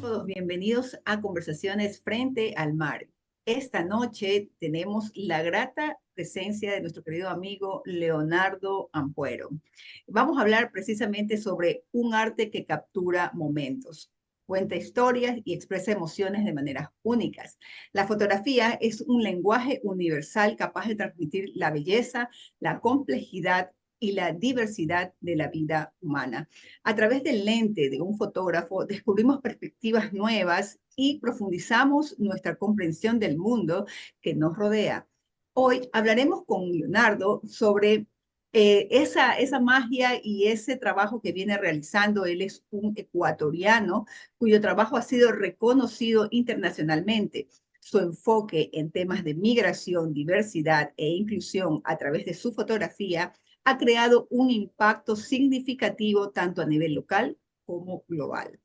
Todos bienvenidos a Conversaciones Frente al Mar. Esta noche tenemos la grata presencia de nuestro querido amigo Leonardo Ampuero. Vamos a hablar precisamente sobre un arte que captura momentos, cuenta historias y expresa emociones de maneras únicas. La fotografía es un lenguaje universal capaz de transmitir la belleza, la complejidad y la diversidad de la vida humana. A través del lente de un fotógrafo descubrimos perspectivas nuevas y profundizamos nuestra comprensión del mundo que nos rodea. Hoy hablaremos con Leonardo sobre esa magia y ese trabajo que viene realizando. Él es un ecuatoriano cuyo trabajo ha sido reconocido internacionalmente. Su enfoque en temas de migración, diversidad e inclusión a través de su fotografía ha creado un impacto significativo tanto a nivel local como global.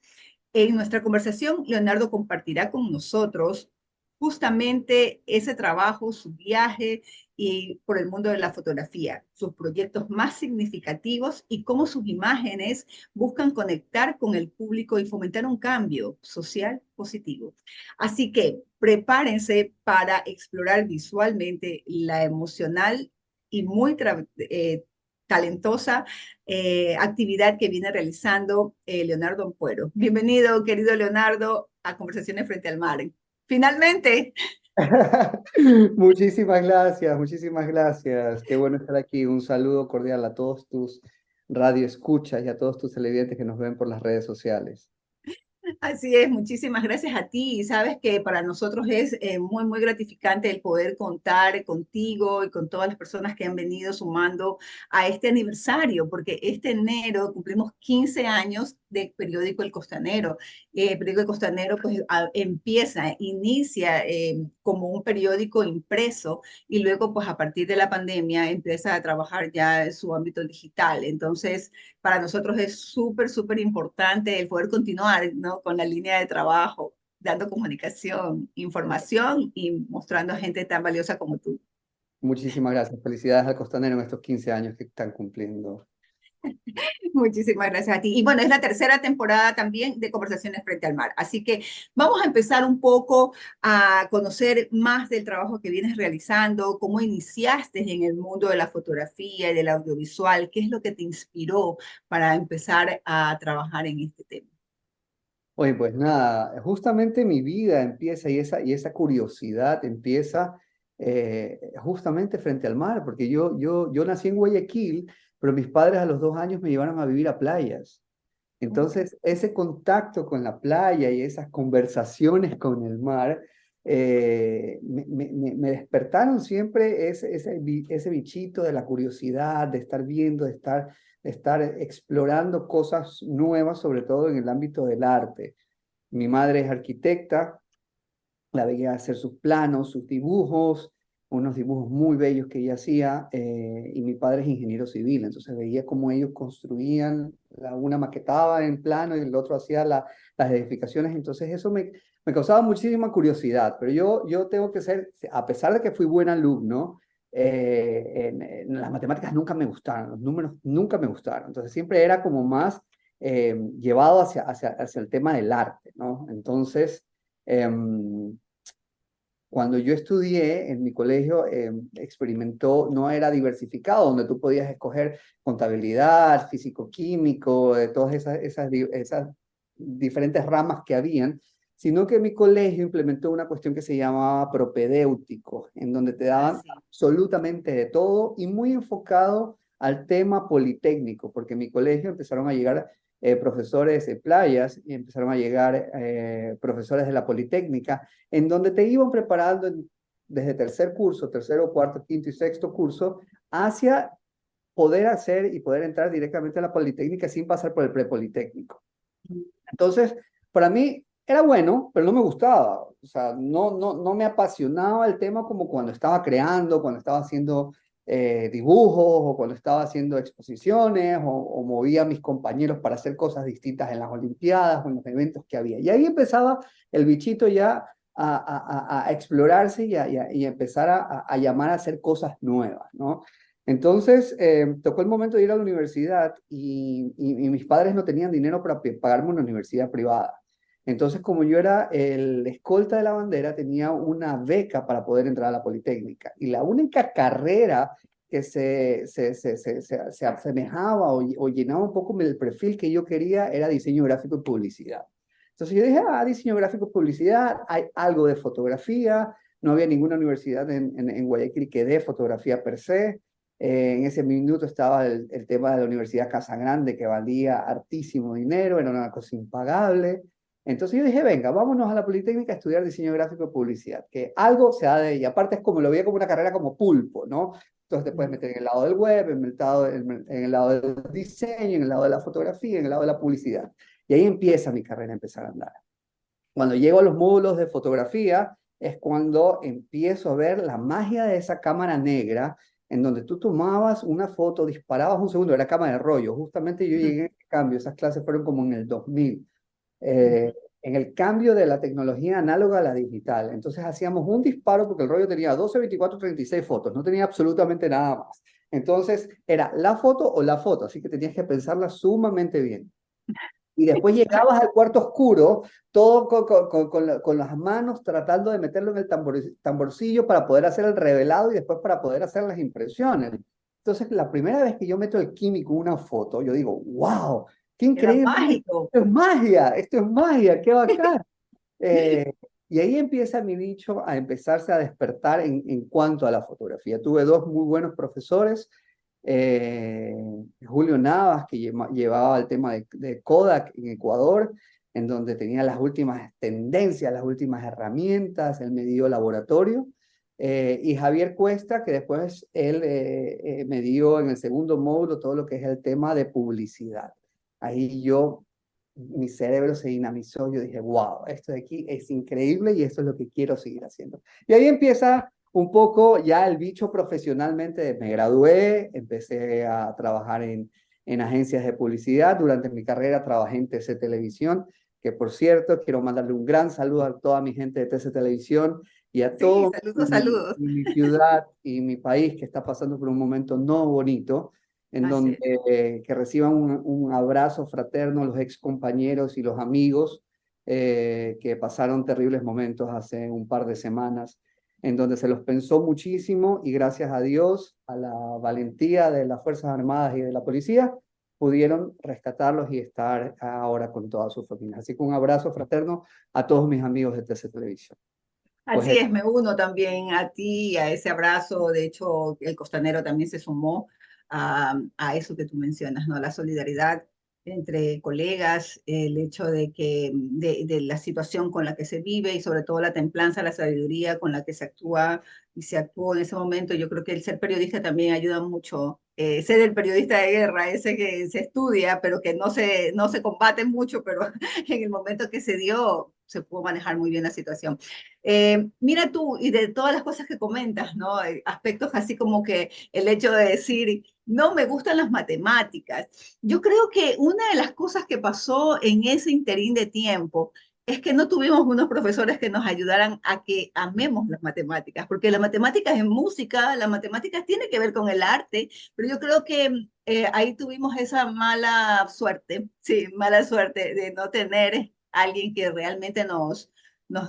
En nuestra conversación, Leonardo compartirá con nosotros justamente ese trabajo, su viaje y por el mundo de la fotografía, sus proyectos más significativos y cómo sus imágenes buscan conectar con el público y fomentar un cambio social positivo. Así que prepárense para explorar visualmente la emocional y muy talentosa actividad que viene realizando Leonardo Ampuero. Bienvenido, querido Leonardo, a Conversaciones Frente al Mar. Finalmente. Muchísimas gracias, muchísimas gracias. Qué bueno estar aquí. Un saludo cordial a todos tus radioescuchas y a todos tus televidentes que nos ven por las redes sociales. Así es, muchísimas gracias a ti. Y sabes que para nosotros es muy gratificante el poder contar contigo y con todas las personas que han venido sumando a este aniversario, porque este enero cumplimos 15 años de Periódico El Costanero. Periódico El Costanero pues inicia como un periódico impreso y luego pues a partir de la pandemia empieza a trabajar ya en su ámbito digital. Entonces, para nosotros es súper importante el poder continuar, ¿no?, con la línea de trabajo, dando comunicación, información y mostrando a gente tan valiosa como tú. Muchísimas gracias. Felicidades al Costanero en estos 15 años que están cumpliendo. Muchísimas gracias a ti. Y bueno, es la tercera temporada también de Conversaciones Frente al Mar. Así que vamos a empezar un poco a conocer más del trabajo que vienes realizando, cómo iniciaste en el mundo de la fotografía y del audiovisual, qué es lo que te inspiró para empezar a trabajar en este tema. Oye, pues nada, justamente mi vida empieza y esa curiosidad empieza justamente frente al mar, porque yo nací en Guayaquil, pero mis padres a los 2 años me llevaron a vivir a playas. Entonces, ese contacto con la playa y esas conversaciones con el mar me despertaron siempre ese bichito de la curiosidad, de estar viendo, de estar explorando cosas nuevas, sobre todo en el ámbito del arte. Mi madre es arquitecta, la veía hacer sus planos, sus dibujos, unos dibujos muy bellos que ella hacía, y mi padre es ingeniero civil, entonces veía cómo ellos construían, una maquetaba en plano y el otro hacía las edificaciones, entonces eso me causaba muchísima curiosidad, pero yo tengo que ser, a pesar de que fui buen alumno, en las matemáticas nunca me gustaron, los números nunca me gustaron, entonces siempre era como más llevado hacia el tema del arte, ¿no? Entonces, Cuando yo estudié en mi colegio, experimentó, no era diversificado, donde tú podías escoger contabilidad, físico-químico, todas esas diferentes ramas que habían, sino que mi colegio implementó una cuestión que se llamaba propedéutico, en donde te daban Así. absolutamente de todo y muy enfocado al tema politécnico, porque en mi colegio empezaron a llegar profesores de playas y empezaron a llegar profesores de la Politécnica, en donde te iban preparando desde tercer curso, tercero, cuarto, quinto y sexto curso, hacia poder hacer y poder entrar directamente a la Politécnica sin pasar por el prepolitécnico. Entonces, para mí era bueno, pero no me gustaba. O sea, no me apasionaba el tema como cuando estaba creando, cuando estaba haciendo dibujos o cuando estaba haciendo exposiciones o movía a mis compañeros para hacer cosas distintas en las Olimpiadas o en los eventos que había. Y ahí empezaba el bichito ya a explorarse y empezar a llamar a hacer cosas nuevas, ¿no? Entonces, tocó el momento de ir a la universidad y mis padres no tenían dinero para pagarme una universidad privada. Entonces, como yo era el escolta de la bandera, tenía una beca para poder entrar a la Politécnica. Y la única carrera que se asemejaba o llenaba un poco el perfil que yo quería era diseño gráfico y publicidad. Entonces yo dije, diseño gráfico y publicidad, hay algo de fotografía, no había ninguna universidad en Guayaquil que dé fotografía per se. En ese minuto estaba el tema de la Universidad Casagrande, que valía hartísimo dinero, era una cosa impagable. Entonces yo dije, venga, vámonos a la Politécnica a estudiar diseño gráfico y publicidad, que algo se da de ella. Aparte es como, lo veía como una carrera como pulpo, ¿no? Entonces te puedes meter en el lado del web, en el lado del diseño, en el lado de la fotografía, en el lado de la publicidad. Y ahí empieza mi carrera a empezar a andar. Cuando llego a los módulos de fotografía es cuando empiezo a ver la magia de esa cámara negra en donde tú tomabas una foto, disparabas un segundo, era cámara de rollo. Justamente yo llegué en el cambio, esas clases fueron como en el 2000, en el cambio de la tecnología análoga a la digital. Entonces hacíamos un disparo porque el rollo tenía 12, 24, 36 fotos, no tenía absolutamente nada más. Entonces era la foto o la foto, así que tenías que pensarla sumamente bien. Y después llegabas al cuarto oscuro, todo con las manos tratando de meterlo en el tamborcillo para poder hacer el revelado y después para poder hacer las impresiones. Entonces, la primera vez que yo meto el químico en una foto, yo digo, wow, qué Era increíble, mágico. esto es magia, qué bacán. Eh, y ahí empieza mi bicho a empezarse a despertar en cuanto a la fotografía. Tuve dos muy buenos profesores, eh, Julio Navas, que llevaba el tema de Kodak en Ecuador, en donde tenía las últimas tendencias, las últimas herramientas, el medio laboratorio, y Javier Cuesta, que después él me dio en el segundo módulo todo lo que es el tema de publicidad. Ahí mi cerebro se dinamizó, yo dije, wow, esto de aquí es increíble y esto es lo que quiero seguir haciendo. Y ahí empieza un poco ya el bicho profesionalmente. Me gradué, empecé a trabajar en agencias de publicidad. Durante mi carrera trabajé en TC Televisión, que por cierto, quiero mandarle un gran saludo a toda mi gente de TC Televisión y a Sí, todo saludos, saludos. mi ciudad y mi país que está pasando por un momento no bonito, en Así donde es. que reciban un abrazo fraterno los ex compañeros y los amigos que pasaron terribles momentos hace un par de semanas, en donde se los pensó muchísimo y gracias a Dios, a la valentía de las Fuerzas Armadas y de la policía, pudieron rescatarlos y estar ahora con todas sus familias. Así que un abrazo fraterno a todos mis amigos de TC Televisión. Así Pues es, me uno también a ti, a ese abrazo. De hecho, el costanero también se sumó a eso que tú mencionas, ¿no? La solidaridad entre colegas, el hecho de la situación con la que se vive y sobre todo la templanza, la sabiduría con la que se actúa y se actuó en ese momento. Yo creo que el ser periodista también ayuda mucho. Ser el periodista de guerra, ese que se estudia, pero que no se combate mucho, pero en el momento que se dio, se pudo manejar muy bien la situación. Mira tú, y de todas las cosas que comentas, ¿no? Aspectos así como que el hecho de decir, no me gustan las matemáticas. Yo creo que una de las cosas que pasó en ese interín de tiempo es que no tuvimos unos profesores que nos ayudaran a que amemos las matemáticas, porque las matemáticas en música, las matemáticas tienen que ver con el arte, pero yo creo que ahí tuvimos esa mala suerte, sí, mala suerte de no tener alguien que realmente nos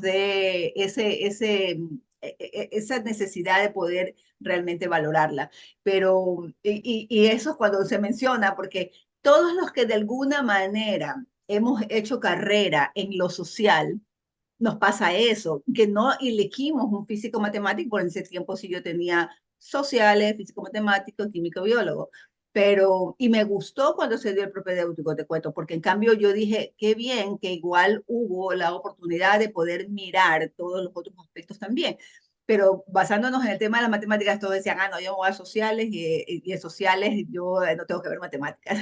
dé esa necesidad de poder realmente valorarla. Pero, y eso es cuando se menciona, porque todos los que de alguna manera hemos hecho carrera en lo social, nos pasa eso, que no elegimos un físico matemático, por ese tiempo sí yo tenía sociales, físico matemático, químico, biólogo, pero, y me gustó cuando se dio el propedéutico, te cuento, porque en cambio yo dije, qué bien que igual hubo la oportunidad de poder mirar todos los otros aspectos también. Pero basándonos en el tema de las matemáticas, todos decían, ah, no, yo me voy a sociales y en sociales yo no tengo que ver matemáticas.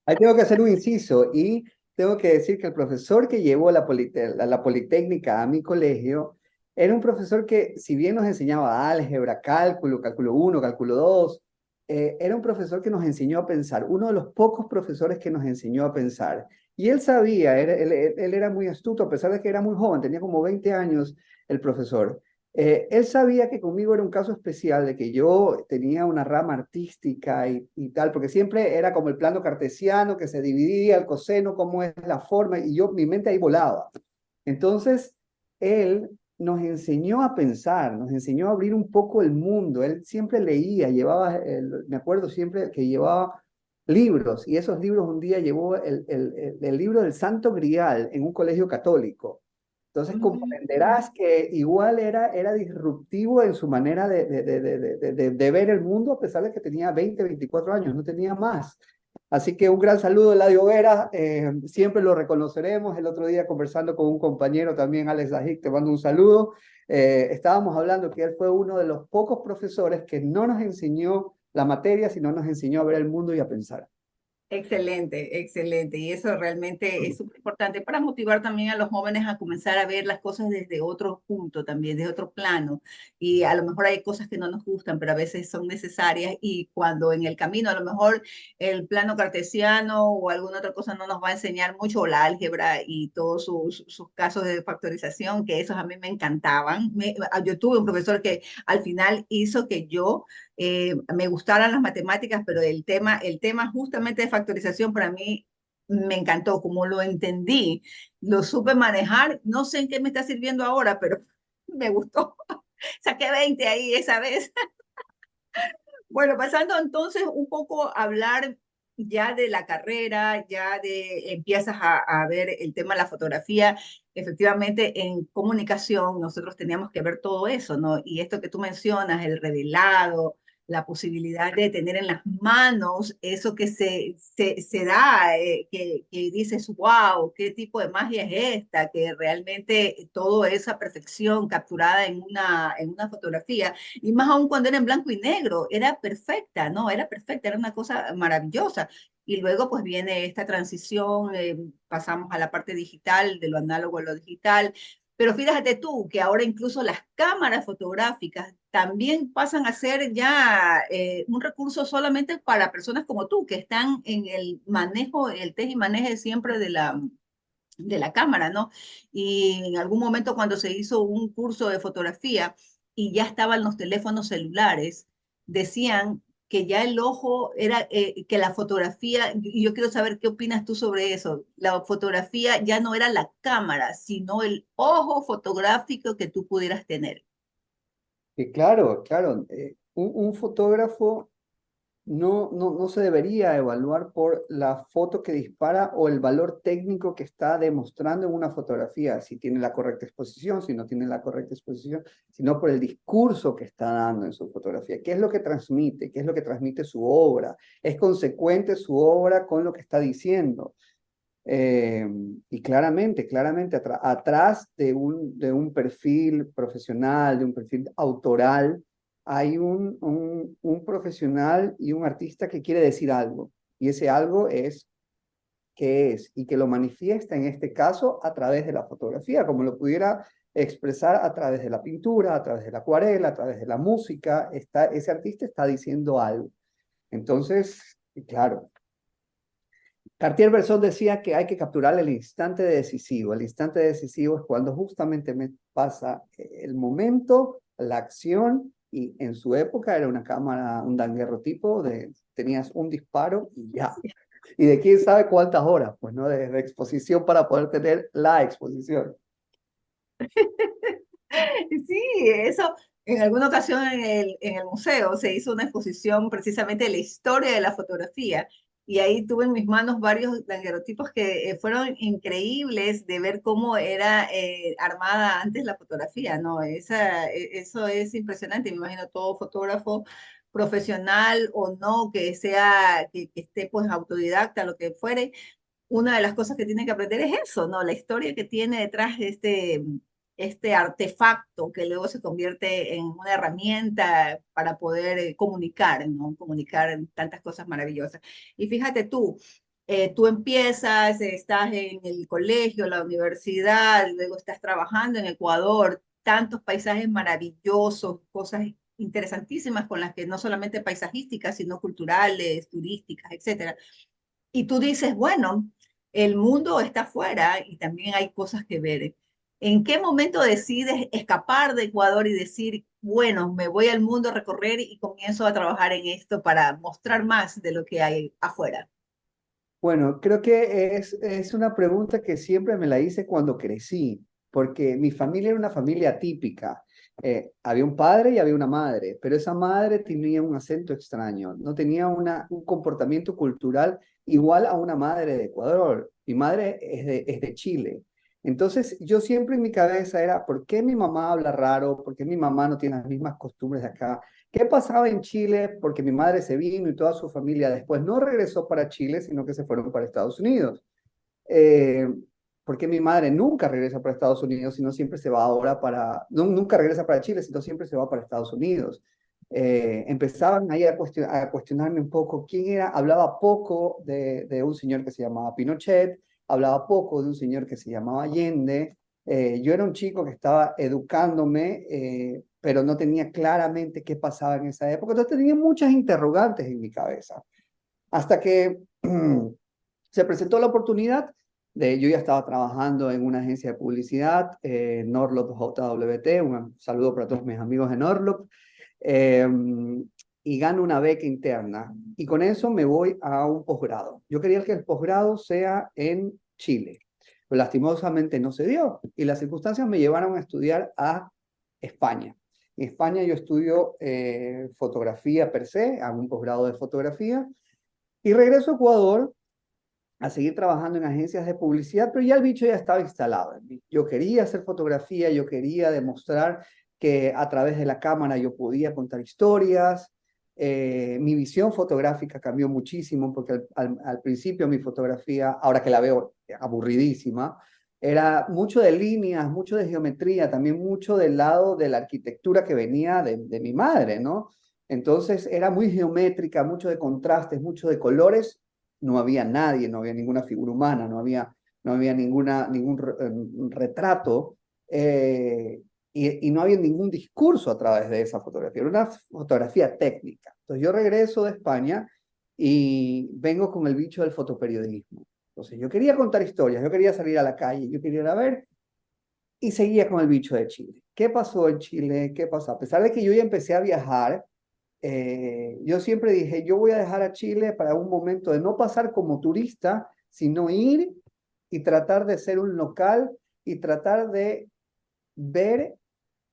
Ahí tengo que hacer un inciso y tengo que decir que el profesor que llevó la Politécnica a mi colegio era un profesor que, si bien nos enseñaba álgebra, cálculo, cálculo 1, cálculo 2, era un profesor que nos enseñó a pensar, uno de los pocos profesores que nos enseñó a pensar. Y él sabía, él era muy astuto, a pesar de que era muy joven, tenía como 20 años el profesor. Él sabía que conmigo era un caso especial, de que yo tenía una rama artística y tal, porque siempre era como el plano cartesiano que se dividía, el coseno, cómo es la forma, y yo, mi mente ahí volaba. Entonces, él nos enseñó a pensar, nos enseñó a abrir un poco el mundo. Él siempre leía, llevaba, me acuerdo siempre que llevaba libros, y esos libros un día llevó el libro del Santo Grial en un colegio católico. Entonces comprenderás que igual era disruptivo en su manera de ver el mundo, a pesar de que tenía 20, 24 años, no tenía más. Así que un gran saludo, Eladio Vera, siempre lo reconoceremos. El otro día conversando con un compañero también, Alex Ajic, te mando un saludo. Estábamos hablando que él fue uno de los pocos profesores que no nos enseñó la materia, sino nos enseñó a ver el mundo y a pensar. Excelente, excelente. Y eso realmente es súper importante para motivar también a los jóvenes a comenzar a ver las cosas desde otro punto también, desde otro plano. Y a lo mejor hay cosas que no nos gustan, pero a veces son necesarias y cuando en el camino a lo mejor el plano cartesiano o alguna otra cosa no nos va a enseñar mucho, o la álgebra y todos sus casos de factorización, que esos a mí me encantaban. Yo tuve un profesor que al final hizo que yo me gustaran las matemáticas, pero el tema justamente de factorización para mí me encantó, como lo entendí, lo supe manejar, no sé en qué me está sirviendo ahora, pero me gustó. Saqué 20 ahí esa vez. Bueno, pasando entonces un poco a hablar ya de la carrera, ya de empiezas a ver el tema de la fotografía. Efectivamente, en comunicación nosotros teníamos que ver todo eso, ¿no? Y esto que tú mencionas, el revelado, la posibilidad de tener en las manos eso que se da, que dices, wow, qué tipo de magia es esta, que realmente todo esa perfección capturada en una fotografía y más aún cuando era en blanco y negro, era perfecta, ¿no? Era perfecta, era una cosa maravillosa. Y luego pues viene esta transición, pasamos a la parte digital, de lo análogo a lo digital. Pero fíjate tú que ahora incluso las cámaras fotográficas también pasan a ser ya un recurso solamente para personas como tú, que están en el manejo, el tej y maneje siempre de la cámara, ¿no? Y en algún momento cuando se hizo un curso de fotografía y ya estaban los teléfonos celulares, decían que ya el ojo era, que la fotografía, y yo quiero saber qué opinas tú sobre eso, la fotografía ya no era la cámara, sino el ojo fotográfico que tú pudieras tener. Y claro, claro, un fotógrafo no se debería evaluar por la foto que dispara o el valor técnico que está demostrando en una fotografía, si tiene la correcta exposición, si no tiene la correcta exposición, sino por el discurso que está dando en su fotografía. ¿Qué es lo que transmite? ¿Qué es lo que transmite su obra? ¿Es consecuente su obra con lo que está diciendo? Eh, y claramente, atrás de un perfil profesional, de un perfil autoral, hay un profesional y un artista que quiere decir algo. Y ese algo es qué es y que lo manifiesta en este caso a través de la fotografía, como lo pudiera expresar a través de la pintura, a través de la acuarela, a través de la música. Ese artista está diciendo algo. Entonces, claro. Cartier-Bresson decía que hay que capturar el instante decisivo. El instante decisivo es cuando justamente me pasa el momento, la acción, y en su época era una cámara, un daguerrotipo, tenías un disparo y ya. Y de quién sabe cuántas horas, pues, ¿no? De exposición para poder tener la exposición. Sí, eso, en alguna ocasión en el museo se hizo una exposición precisamente de la historia de la fotografía y ahí tuve en mis manos varios daguerrotipos que fueron increíbles de ver cómo era armada antes la fotografía, ¿no? Eso es impresionante, me imagino todo fotógrafo profesional o no, que sea, que esté pues autodidacta, lo que fuere, una de las cosas que tienen que aprender es eso, ¿no? La historia que tiene detrás de este artefacto que luego se convierte en una herramienta para poder comunicar, ¿no? Comunicar tantas cosas maravillosas. Y fíjate tú empiezas, estás en el colegio, la universidad, luego estás trabajando en Ecuador, tantos paisajes maravillosos, cosas interesantísimas con las que no solamente paisajísticas, sino culturales, turísticas, etcétera. Y tú dices, bueno, el mundo está afuera y también hay cosas que ver. ¿En qué momento decides escapar de Ecuador y decir, bueno, me voy al mundo a recorrer y comienzo a trabajar en esto para mostrar más de lo que hay afuera? Bueno, creo que es una pregunta que siempre me la hice cuando crecí, porque mi familia era una familia típica. Había un padre y había una madre, pero esa madre tenía un acento extraño, no tenía un comportamiento cultural igual a una madre de Ecuador. Mi madre es de Chile. Entonces, yo siempre en mi cabeza era, ¿por qué mi mamá habla raro? ¿Por qué mi mamá no tiene las mismas costumbres de acá? ¿Qué pasaba en Chile? Porque mi madre se vino y toda su familia después no regresó para Chile, sino que se fueron para Estados Unidos. Eh, porque mi madre nunca regresa para Estados Unidos, sino siempre se va ahora para, no, nunca regresa para Chile, sino siempre se va para Estados Unidos. Empezaban ahí a cuestionarme un poco quién era, hablaba poco de un señor que se llamaba Pinochet, hablaba poco de un señor que se llamaba Allende. Yo era un chico que estaba educándome, pero no tenía claramente qué pasaba en esa época. Entonces tenía muchas interrogantes en mi cabeza. Hasta que se presentó la oportunidad yo ya estaba trabajando en una agencia de publicidad, Norlop JWT, un saludo para todos mis amigos de Norlop, eh, y gano una beca interna. Y con eso me voy a un posgrado. Yo quería que el posgrado sea en Chile, pero lastimosamente no se dio y las circunstancias me llevaron a estudiar a España. En España yo estudio fotografía per se, hago un posgrado de fotografía y regreso a Ecuador a seguir trabajando en agencias de publicidad, pero ya el bicho ya estaba instalado en mí. Yo quería hacer fotografía, yo quería demostrar que a través de la cámara yo podía contar historias. Mi visión fotográfica cambió muchísimo porque al principio mi fotografía, ahora que la veo aburridísima, era mucho de líneas, mucho de geometría, también mucho del lado de la arquitectura que venía de mi madre, ¿no? Entonces era muy geométrica, mucho de contrastes, mucho de colores. No había nadie, no había ninguna figura humana, no había ningún retrato, y no había ningún discurso a través de esa fotografía, era una fotografía técnica. Entonces yo regreso de España y vengo con el bicho del fotoperiodismo. Entonces yo quería contar historias, yo quería salir a la calle, yo quería ir a ver, y seguía con el bicho de Chile. ¿Qué pasó en Chile? ¿Qué pasó? A pesar de que yo ya empecé a viajar, yo siempre dije, yo voy a dejar a Chile para un momento de no pasar como turista, sino ir y tratar de ser un local y tratar de ver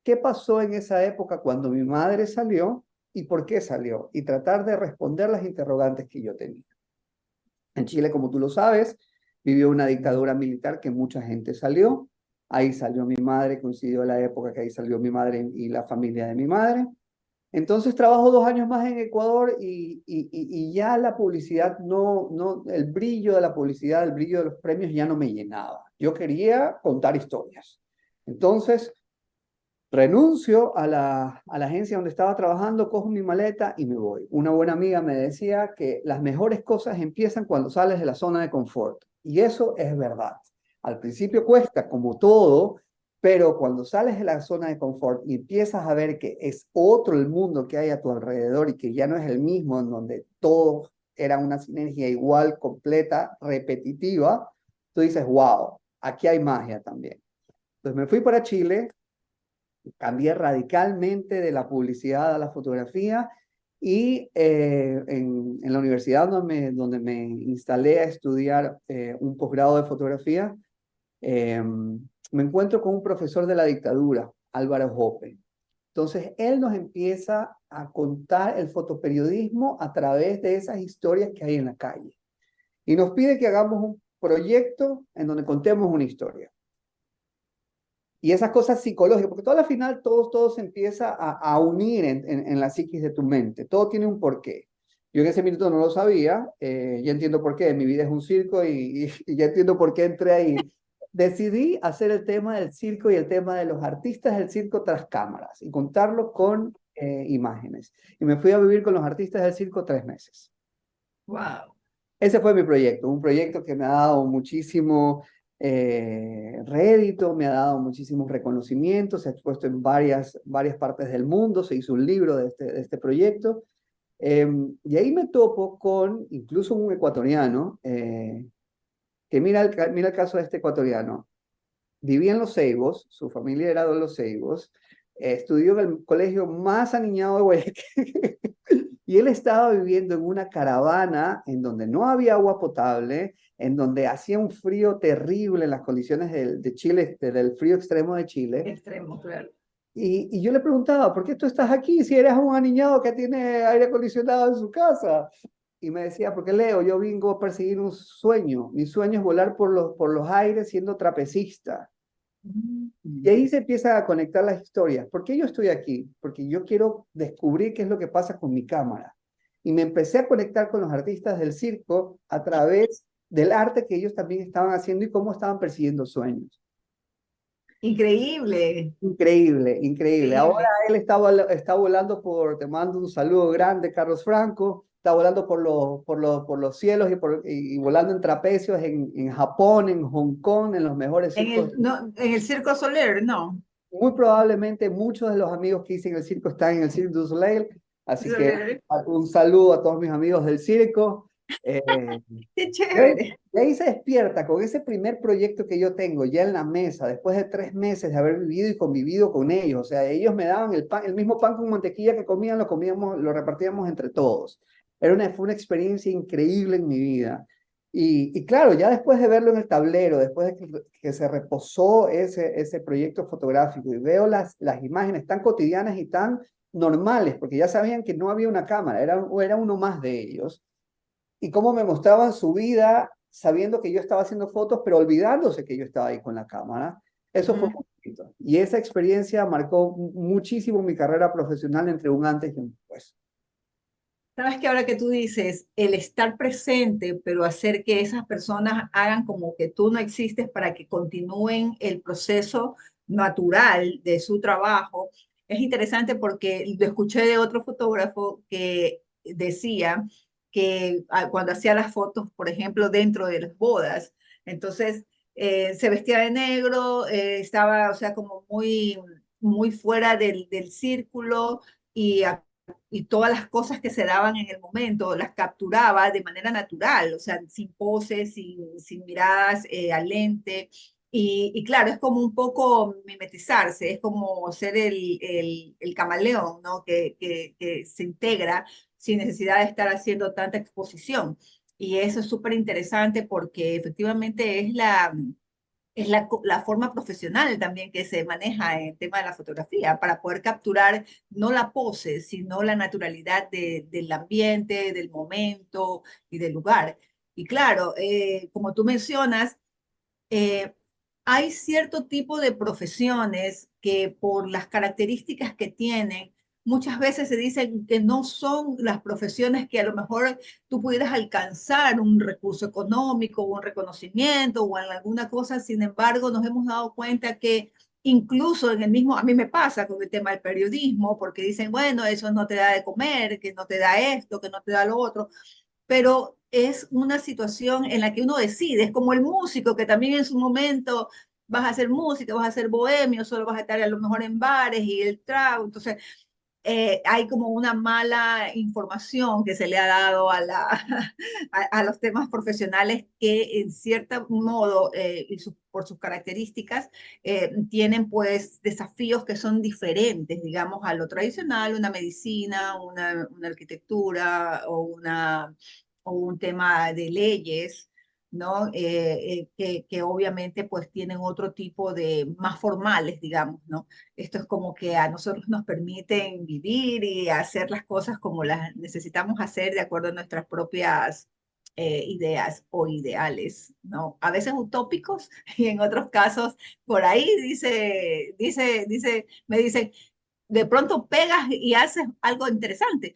qué pasó en esa época cuando mi madre salió y por qué salió, y tratar de responder las interrogantes que yo tenía. En Chile, como tú lo sabes, vivió una dictadura militar que mucha gente salió. Ahí salió mi madre, coincidió la época que ahí salió mi madre y la familia de mi madre. Entonces trabajo 2 años más en Ecuador y ya la publicidad el brillo de la publicidad, el brillo de los premios ya no me llenaba. Yo quería contar historias. Entonces renuncio a la agencia donde estaba trabajando, cojo mi maleta y me voy. Una buena amiga me decía que las mejores cosas empiezan cuando sales de la zona de confort. Y eso es verdad. Al principio cuesta, como todo, pero cuando sales de la zona de confort y empiezas a ver que es otro el mundo que hay a tu alrededor y que ya no es el mismo, en donde todo era una sinergia igual, completa, repetitiva, tú dices, wow, aquí hay magia también. Entonces me fui para Chile, cambié radicalmente de la publicidad a la fotografía y en la universidad donde me instalé a estudiar un posgrado de fotografía, me encuentro con un profesor de la dictadura. Álvaro Jope. Entonces, él nos empieza a contar el fotoperiodismo a través de esas historias que hay en la calle. Y nos pide que hagamos un proyecto en donde contemos una historia. Y esas cosas psicológicas, porque todo al final todo se empieza a unir en la psiquis de tu mente. Todo tiene un porqué. Yo en ese minuto no lo sabía, ya entiendo por qué. Mi vida es un circo y ya entiendo por qué entré ahí. Decidí hacer el tema del circo y el tema de los artistas del circo tras cámaras y contarlo con imágenes. Y me fui a vivir con los artistas del circo 3 meses. Wow. Ese fue mi proyecto, un proyecto que me ha dado muchísimo rédito, me ha dado muchísimos reconocimientos, se ha expuesto en varias partes del mundo, se hizo un libro de este proyecto. Y ahí me topo con incluso un ecuatoriano, que mira el caso de este ecuatoriano. Vivía en Los Ceibos, su familia era de Los Ceibos, estudió en el colegio más aniñado de Guayaquil. Y él estaba viviendo en una caravana en donde no había agua potable, en donde hacía un frío terrible en las condiciones de Chile, del frío extremo de Chile. Extremo, claro. Y yo le preguntaba, ¿por qué tú estás aquí si eres un aniñado que tiene aire acondicionado en su casa? Y me decía, porque Leo, yo vengo a perseguir un sueño. Mi sueño es volar por los aires siendo trapecista. Y ahí se empiezan a conectar las historias. ¿Por qué yo estoy aquí? Porque yo quiero descubrir qué es lo que pasa con mi cámara. Y me empecé a conectar con los artistas del circo a través del arte que ellos también estaban haciendo y cómo estaban persiguiendo sueños. Increíble, Increíble, increíble. Ahora increíble. él está volando te mando un saludo grande, Carlos Franco, está volando por los cielos y volando en trapecios en Japón, en Hong Kong, en los mejores En circos. el, no, en el Circo Soler, no. Muy probablemente muchos de los amigos que hice en el circo están en el Cirque du Soleil, así que Soler. un saludo a todos mis amigos del circo. Eh, Qué y ahí, chévere. y ahí se despierta con ese primer proyecto que yo tengo ya en la mesa, después de 3 meses de haber vivido y convivido con ellos. O sea, ellos me daban el mismo pan con mantequilla que comían, lo repartíamos entre todos. Fue una experiencia increíble en mi vida. Y claro, ya después de verlo en el tablero, después de que se reposó ese proyecto fotográfico y veo las imágenes tan cotidianas y tan normales, porque ya sabían que no había una cámara, era uno más de ellos, y cómo me mostraban su vida sabiendo que yo estaba haciendo fotos, pero olvidándose que yo estaba ahí con la cámara. Eso fue muy bonito. Y esa experiencia marcó muchísimo mi carrera profesional entre un antes y un después. Sabes que ahora que tú dices, el estar presente, pero hacer que esas personas hagan como que tú no existes para que continúen el proceso natural de su trabajo, es interesante porque lo escuché de otro fotógrafo que decía que cuando hacía las fotos, por ejemplo, dentro de las bodas, entonces se vestía de negro, estaba, o sea, como muy fuera del círculo y y todas las cosas que se daban en el momento las capturaba de manera natural, o sea, sin poses, sin miradas al lente. Y claro, es como un poco mimetizarse, es como ser el camaleón, ¿no? Que se integra sin necesidad de estar haciendo tanta exposición. Y eso es súper interesante porque efectivamente es la forma profesional también que se maneja en el tema de la fotografía, para poder capturar no la pose, sino la naturalidad del ambiente, del momento y del lugar. Y claro, como tú mencionas, eh, hay cierto tipo de profesiones que por las características que tienen, muchas veces se dicen que no son las profesiones que a lo mejor tú pudieras alcanzar un recurso económico o un reconocimiento o en alguna cosa. Sin embargo, nos hemos dado cuenta que incluso en el mismo, a mí me pasa con el tema del periodismo, porque dicen, bueno, eso no te da de comer, que no te da esto, que no te da lo otro, pero es una situación en la que uno decide, es como el músico que también en su momento vas a hacer música, vas a ser bohemio, solo vas a estar a lo mejor en bares y el trago, entonces hay como una mala información que se le ha dado a los temas profesionales que en cierto modo por sus características tienen pues desafíos que son diferentes, digamos, a lo tradicional, una medicina, una arquitectura o un tema de leyes, ¿no? Que obviamente pues tienen otro tipo de, más formales, digamos, ¿no? Esto es como que a nosotros nos permiten vivir y hacer las cosas como las necesitamos hacer de acuerdo a nuestras propias ideas o ideales, ¿no? A veces utópicos y en otros casos por ahí me dicen, de pronto pegas y haces algo interesante,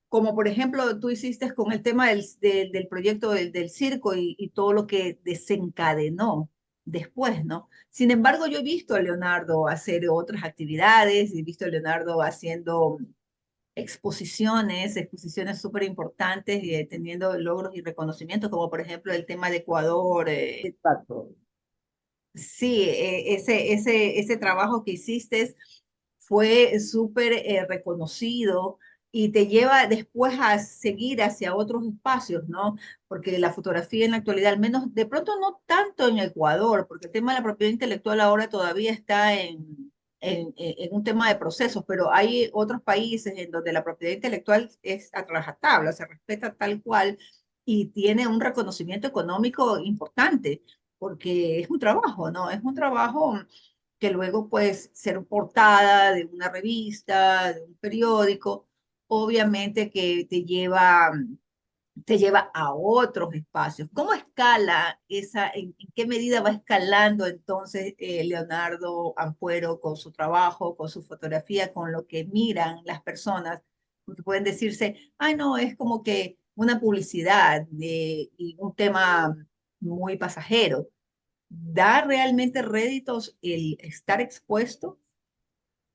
como por ejemplo tú hiciste con el tema del proyecto del circo y todo lo que desencadenó después, ¿no? Sin embargo, yo he visto a Leonardo hacer otras actividades, he visto a Leonardo haciendo exposiciones súper importantes y teniendo logros y reconocimientos, como por ejemplo el tema de Ecuador. Exacto. Sí, ese trabajo que hiciste fue súper reconocido y te lleva después a seguir hacia otros espacios, ¿no? Porque la fotografía en la actualidad, al menos de pronto no tanto en Ecuador, porque el tema de la propiedad intelectual ahora todavía está en un tema de procesos, pero hay otros países en donde la propiedad intelectual es a rajatabla, se respeta tal cual y tiene un reconocimiento económico importante porque es un trabajo, ¿no? Es un trabajo que luego puede ser portada de una revista, de un periódico, obviamente que te lleva a otros espacios. ¿Cómo escala en qué medida va escalando entonces Leonardo Ampuero con su trabajo, con su fotografía, con lo que miran las personas? Porque pueden decirse, ay, no, es como que una publicidad y un tema muy pasajero. ¿Da realmente réditos el estar expuesto?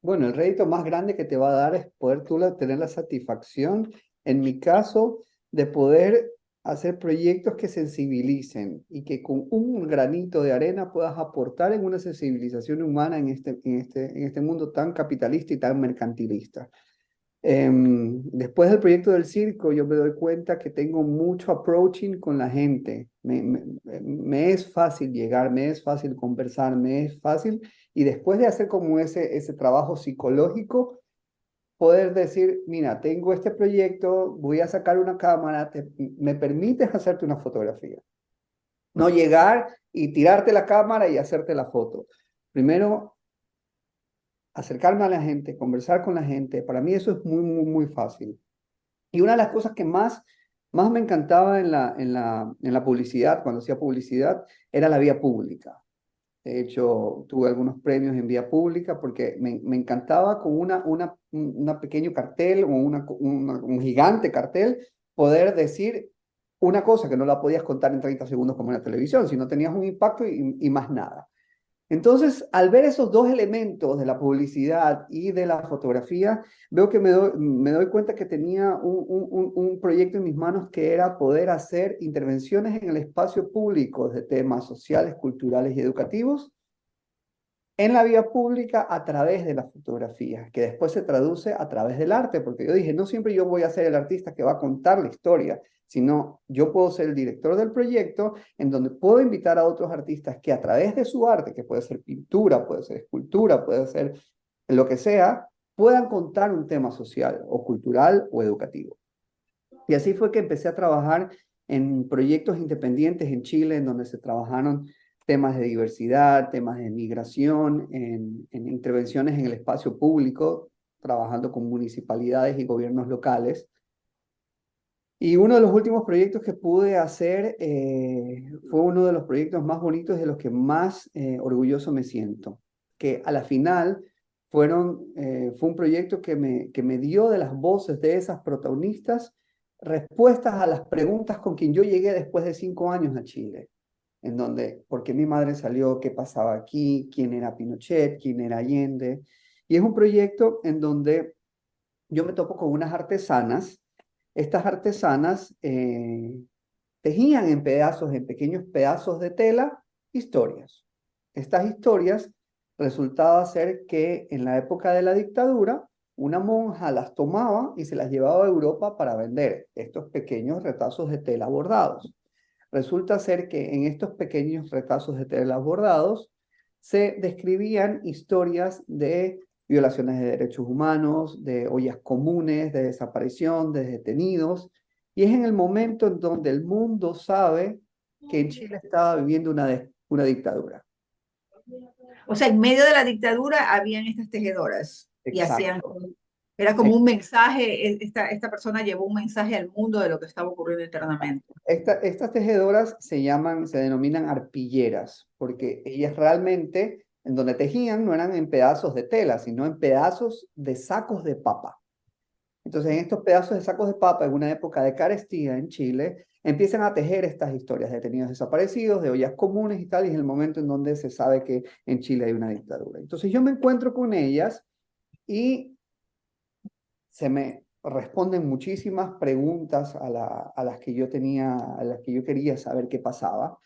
Bueno, el rédito más grande que te va a dar es poder tener la satisfacción, en mi caso, de poder hacer proyectos que sensibilicen y que con un granito de arena puedas aportar en una sensibilización humana en este mundo tan capitalista y tan mercantilista. Después del proyecto del circo, yo me doy cuenta que tengo mucho approaching con la gente. Me es fácil llegar, me es fácil conversar, me es fácil. Y después de hacer como ese trabajo psicológico, poder decir, mira, tengo este proyecto, voy a sacar una cámara, ¿me permites hacerte una fotografía? No llegar y tirarte la cámara y hacerte la foto. Primero, acercarme a la gente, conversar con la gente. Para mí eso es muy fácil. Y una de las cosas que más me encantaba en la publicidad, cuando hacía publicidad, era la vía pública. De hecho, tuve algunos premios en vía pública porque me encantaba con una pequeño cartel o un gigante cartel poder decir una cosa que no la podías contar en 30 segundos como en la televisión, sino tenías un impacto y más nada. Entonces, al ver esos dos elementos de la publicidad y de la fotografía, veo que me doy cuenta que tenía un proyecto en mis manos que era poder hacer intervenciones en el espacio público de temas sociales, culturales y educativos en la vía pública a través de la fotografía, que después se traduce a través del arte, porque yo dije, no siempre yo voy a ser el artista que va a contar la historia, sino yo puedo ser el director del proyecto en donde puedo invitar a otros artistas que a través de su arte, que puede ser pintura, puede ser escultura, puede ser lo que sea, puedan contar un tema social o cultural o educativo. Y así fue que empecé a trabajar en proyectos independientes en Chile, en donde se trabajaron temas de diversidad, temas de migración, en intervenciones en el espacio público, trabajando con municipalidades y gobiernos locales. Y uno de los últimos proyectos que pude hacer fue uno de los proyectos más bonitos y de los que más orgulloso me siento, que a la final fue un proyecto que me dio de las voces de esas protagonistas respuestas a las preguntas con quien yo llegué después de 5 años a Chile, en donde, ¿por qué mi madre salió? ¿Qué pasaba aquí? ¿Quién era Pinochet? ¿Quién era Allende? Y es un proyecto en donde yo me topo con unas artesanas. Estas artesanas tejían en pedazos, en pequeños pedazos de tela, historias. Estas historias resultaba ser que en la época de la dictadura, una monja las tomaba y se las llevaba a Europa para vender estos pequeños retazos de tela bordados. Resulta ser que en estos pequeños retazos de tela bordados se describían historias de violaciones de derechos humanos, de ollas comunes, de desaparición, de detenidos. Y es en el momento en donde el mundo sabe que en Chile estaba viviendo una dictadura. O sea, en medio de la dictadura habían estas tejedoras y hacían, Exacto. era como un mensaje, esta persona llevó un mensaje al mundo de lo que estaba ocurriendo internamente. Estas tejedoras se denominan arpilleras, porque ellas realmente, en donde tejían, no eran en pedazos de tela, sino en pedazos de sacos de papa. Entonces, en estos pedazos de sacos de papa, en una época de carestía en Chile, empiezan a tejer estas historias de detenidos desaparecidos, de ollas comunes y tal, y es el momento en donde se sabe que en Chile hay una dictadura. Entonces, yo me encuentro con ellas y se me responden muchísimas preguntas a las que yo tenía, a las que yo quería saber qué pasaba.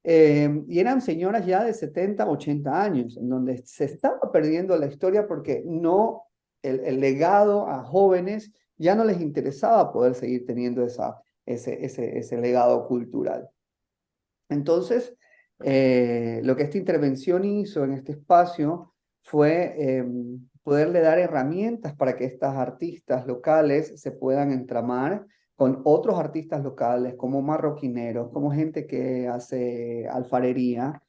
Y eran señoras ya de 70, 80 años, en donde se estaba perdiendo la historia porque no, el legado a jóvenes ya no les interesaba poder seguir teniendo ese legado cultural. Entonces, lo que esta intervención hizo en este espacio fue poderle dar herramientas para que estas artistas locales se puedan entramar con otros artistas locales, como marroquineros, como gente que hace alfarería,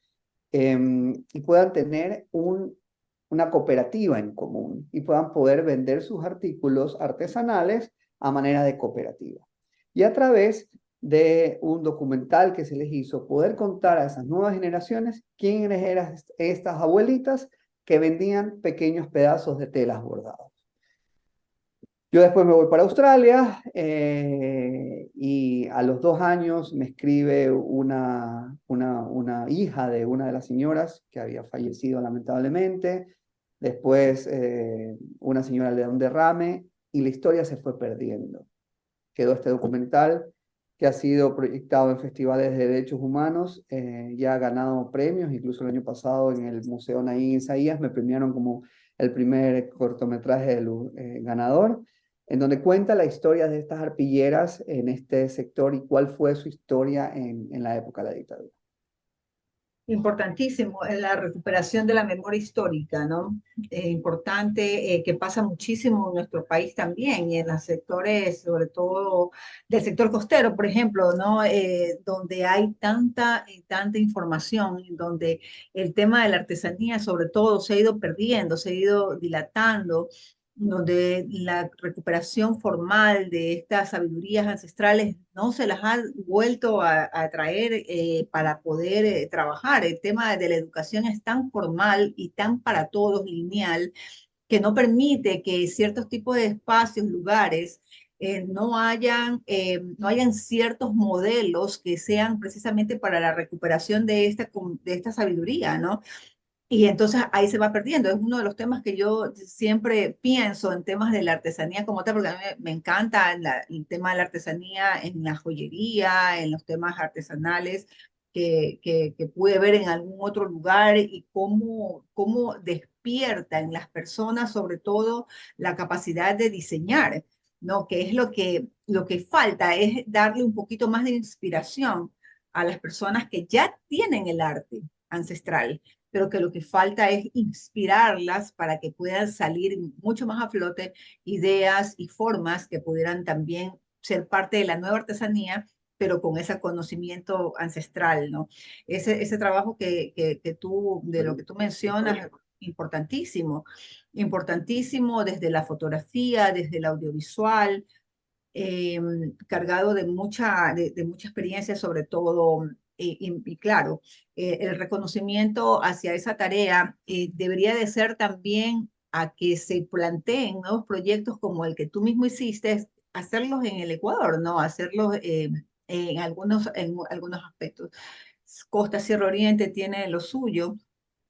y puedan tener una cooperativa en común y puedan poder vender sus artículos artesanales a manera de cooperativa. Y a través de un documental que se les hizo, poder contar a esas nuevas generaciones quiénes eran estas abuelitas que vendían pequeños pedazos de telas bordadas. Yo después me voy para Australia y a los 2 años me escribe una hija de una de las señoras que había fallecido lamentablemente. Después una señora le da un derrame y la historia se fue perdiendo. Quedó este documental que ha sido proyectado en festivales de derechos humanos, ya ha ganado premios, incluso el año pasado en el Museo Naín Isaías me premiaron como el primer cortometraje ganador, en donde cuenta la historia de estas arpilleras en este sector y cuál fue su historia en la época de la dictadura. Importantísimo en la recuperación de la memoria histórica, ¿no? Importante que pasa muchísimo en nuestro país también y en los sectores, sobre todo del sector costero, por ejemplo, ¿no? Donde hay tanta información, donde el tema de la artesanía, sobre todo, se ha ido perdiendo, se ha ido dilatando, donde la recuperación formal de estas sabidurías ancestrales no se las ha vuelto a traer para poder trabajar. El tema de la educación es tan formal y tan para todos, lineal, que no permite que ciertos tipos de espacios, lugares, no hayan ciertos modelos que sean precisamente para la recuperación de esta sabiduría, ¿no? Y entonces ahí se va perdiendo. Es uno de los temas que yo siempre pienso en temas de la artesanía como tal, porque a mí me encanta el tema de la artesanía en la joyería, en los temas artesanales que pude ver en algún otro lugar y cómo despierta en las personas, sobre todo, la capacidad de diseñar, ¿no? Que es lo que falta, es darle un poquito más de inspiración a las personas que ya tienen el arte ancestral, pero que lo que falta es inspirarlas para que puedan salir mucho más a flote ideas y formas que pudieran también ser parte de la nueva artesanía, pero con ese conocimiento ancestral, ¿no? Ese trabajo de lo que tú mencionas, importantísimo, importantísimo desde la fotografía, desde el audiovisual, eh, cargado de mucha experiencia, sobre todo, y claro, el reconocimiento hacia esa tarea debería de ser también a que se planteen nuevos proyectos como el que tú mismo hiciste, hacerlos en el Ecuador, ¿no? Hacerlos en algunos aspectos. Costa Sierra Oriente tiene lo suyo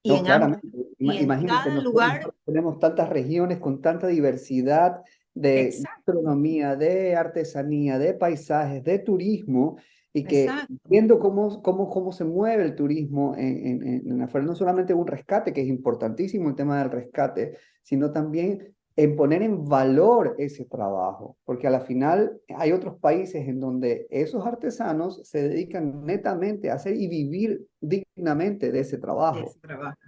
y No, claramente. y en Imagínate, cada lugar, nosotros tenemos tantas regiones con tanta diversidad de exacto, gastronomía, de artesanía, de paisajes, de turismo, y que exacto. viendo cómo se mueve el turismo afuera, no solamente un rescate, que es importantísimo el tema del rescate, sino también en poner en valor ese trabajo, porque a la final hay otros países en donde esos artesanos se dedican netamente a hacer y vivir dignamente de ese trabajo. Ese trabajo.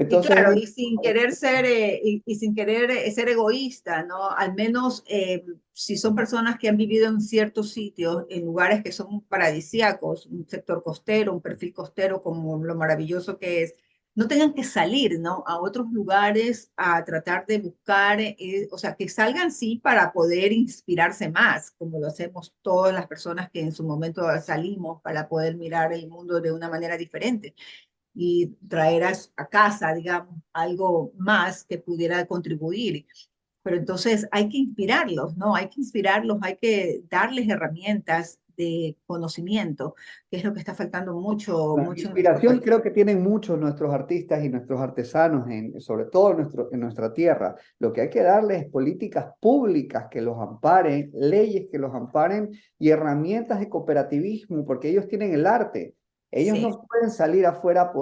Y Entonces, claro, y sin querer ser, y sin querer ser egoísta, ¿no? Al menos si son personas que han vivido en ciertos sitios, en lugares que son paradisíacos, un sector costero, un perfil costero como lo maravilloso que es, no tengan que salir, ¿no? A otros lugares a tratar de buscar, o sea, que salgan sí para poder inspirarse más, como lo hacemos todas las personas que en su momento salimos para poder mirar el mundo de una manera diferente y traer a casa, digamos, algo más que pudiera contribuir. Pero entonces hay que inspirarlos, ¿no? Hay que inspirarlos, hay que darles herramientas de conocimiento, que es lo que está faltando mucho, la mucho en nuestro inspiración país. creo que tienen muchos nuestros artistas y nuestros artesanos, sobre todo en nuestra tierra. Lo que hay que darles es políticas públicas que los amparen, leyes que los amparen y herramientas de cooperativismo, porque ellos tienen el arte. Ellos Sí. no pueden salir afuera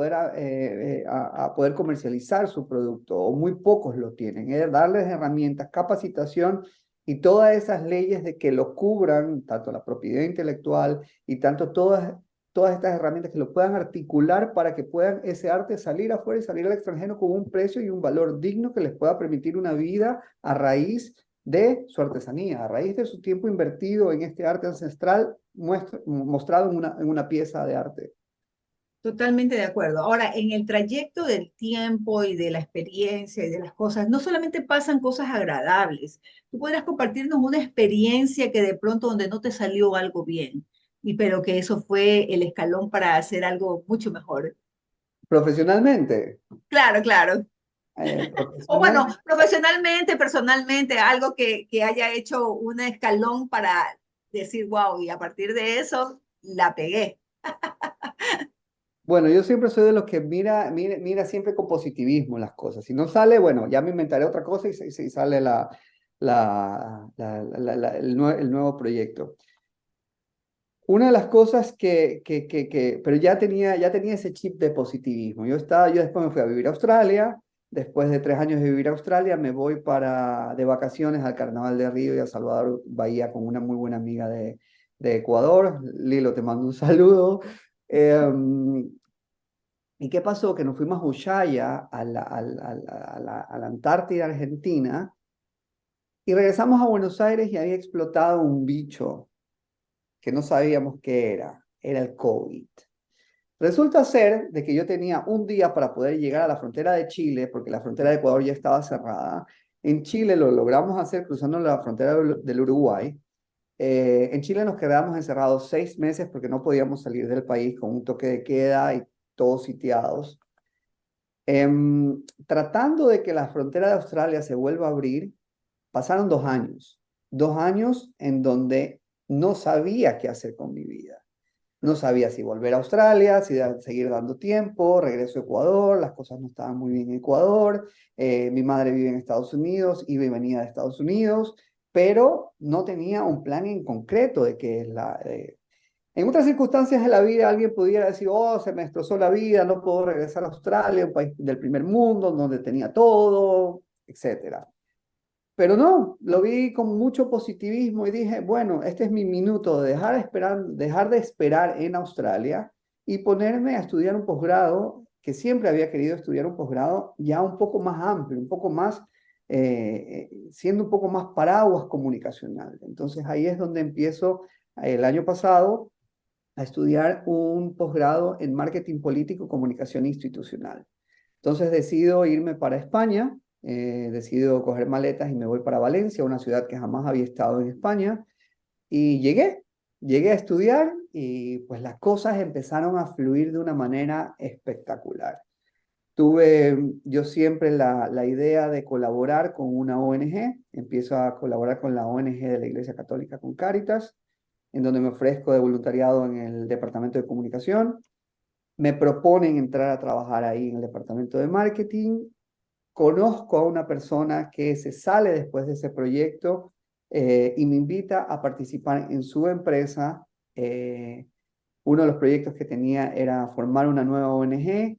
a poder comercializar su producto, o muy pocos lo tienen. Es darles herramientas, capacitación y todas esas leyes de que lo cubran, tanto la propiedad intelectual y tanto todas estas herramientas que lo puedan articular para que puedan ese arte salir afuera y salir al extranjero con un precio y un valor digno que les pueda permitir una vida a raíz de su artesanía, a raíz de su tiempo invertido en este arte ancestral mostrado en una pieza de arte. Totalmente de acuerdo. Ahora, en el trayecto del tiempo y de la experiencia y de las cosas, no solamente pasan cosas agradables. Tú podrás compartirnos una experiencia que de pronto donde no te salió algo bien, y pero que eso fue el escalón para hacer algo mucho mejor. Profesionalmente, Claro, claro. O bueno, profesionalmente, profesionalmente, personalmente, algo que haya hecho un escalón para decir, wow, y a partir de eso la pegué. bueno, yo siempre soy de los que mira siempre con positivismo las cosas. Si no sale, bueno, ya me inventaré otra cosa y sale el nuevo proyecto. Una de las cosas pero ya tenía ese chip de positivismo. Yo después me fui a vivir a Australia. Después de 3 años de vivir a Australia, me voy de vacaciones al Carnaval de Río y a Salvador Bahía con una muy buena amiga de Ecuador. Lilo, te mando un saludo. ¿Y qué pasó? Que nos fuimos a Ushuaia, a la Antártida Argentina, y regresamos a Buenos Aires y había explotado un bicho que no sabíamos qué era el COVID. Resulta ser de que yo tenía un día para poder llegar a la frontera de Chile, porque la frontera de Ecuador ya estaba cerrada. En Chile lo logramos hacer cruzando la frontera del Uruguay. En Chile nos quedamos encerrados 6 meses porque no podíamos salir del país con un toque de queda y todos sitiados. Tratando de que la frontera de Australia se vuelva a abrir, pasaron 2 años. 2 años en donde no sabía qué hacer con mi vida. No sabía si volver a Australia, si seguir dando tiempo, regreso a Ecuador, las cosas no estaban muy bien en Ecuador, mi madre vive en Estados Unidos, iba y venía de Estados Unidos, pero no tenía un plan en concreto de qué es En otras circunstancias de la vida alguien pudiera decir, oh, se me destrozó la vida, no puedo regresar a Australia, un país del primer mundo, donde tenía todo, etcétera. Pero no, lo vi con mucho positivismo y dije, bueno, este es mi minuto de dejar de esperar en Australia y ponerme a estudiar un posgrado, que siempre había querido estudiar un posgrado ya un poco más amplio, un poco más, siendo un poco más paraguas comunicacional. Entonces ahí es donde empiezo el año pasado a estudiar un posgrado en marketing político, comunicación institucional. Entonces decido irme para España, decido coger maletas y me voy para Valencia, una ciudad que jamás había estado en España, y llegué a estudiar y pues las cosas empezaron a fluir de una manera espectacular. Tuve yo siempre la idea de colaborar con una ONG, empiezo a colaborar con la ONG de la Iglesia Católica, con Cáritas, en donde me ofrezco de voluntariado en el departamento de comunicación. Me proponen entrar a trabajar ahí en el departamento de marketing. Conozco a una persona que se sale después de ese proyecto y me invita a participar en su empresa. Uno de los proyectos que tenía era formar una nueva ONG.